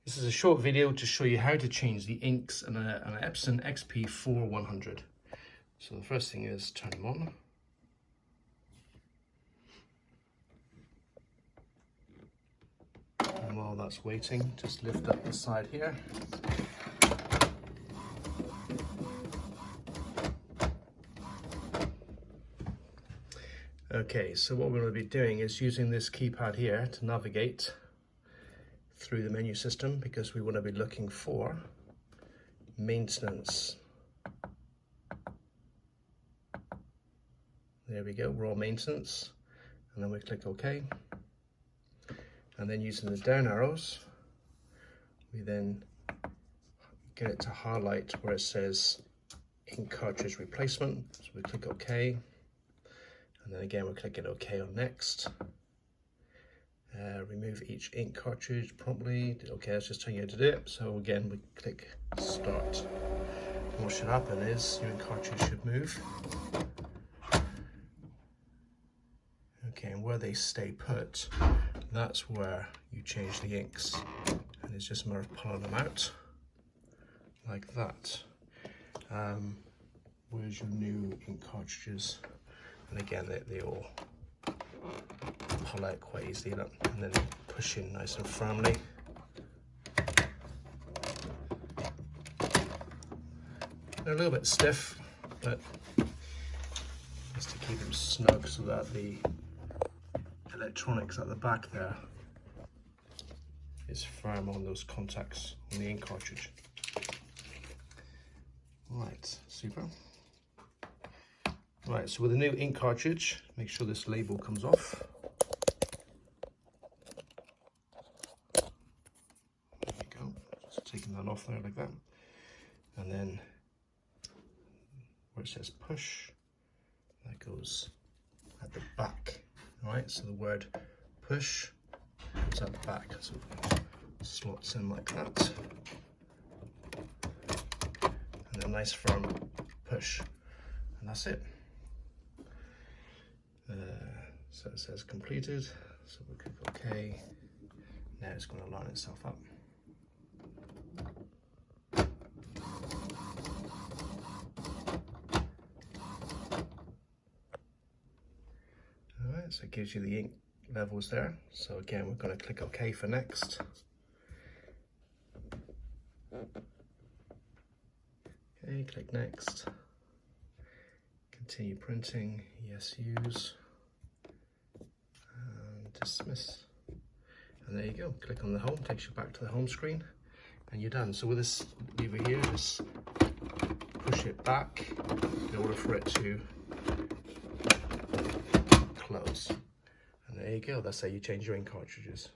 This is a short video to show you how to change the inks on an Epson XP-4100. So the first thing is turn them on. And while that's waiting, just lift up the side here. Okay, so what we're going to be doing is using this keypad here to navigate through the menu system, because we want to be looking for maintenance. There we go, raw maintenance, and then we click OK. And then using the down arrows, we then get it to highlight where it says ink cartridge replacement. So we click OK, and then again we're clicking OK on next. Remove each ink cartridge promptly. Okay, that's just telling you how to do it. So again, we click start. And what should happen is your ink cartridge should move. Okay, and where they stay put, that's where you change the inks. And it's just a matter of pulling them out like that. Where's your new ink cartridges? And again, they all pull out quite easily, and then push in nice and firmly. They're a little bit stiff, but just to keep them snug so that the electronics at the back there is firm on those contacts on the ink cartridge. Right, super. Right, so with a new ink cartridge, make sure this label comes off. There we go, just taking that off there like that. And then where it says push, that goes at the back. All right, so the word push goes at the back, so it slots in like that. And a nice firm push, and that's it. So it says completed, so we'll click OK. Now it's going to line itself up. Alright, so it gives you the ink levels there. So again, we're going to click OK for next. Okay, click next. Continue printing, yes, use, and dismiss. And there you go, click on the home, takes you back to the home screen, and you're done. So with this lever here, just push it back in order for it to close. And there you go, that's how you change your ink cartridges.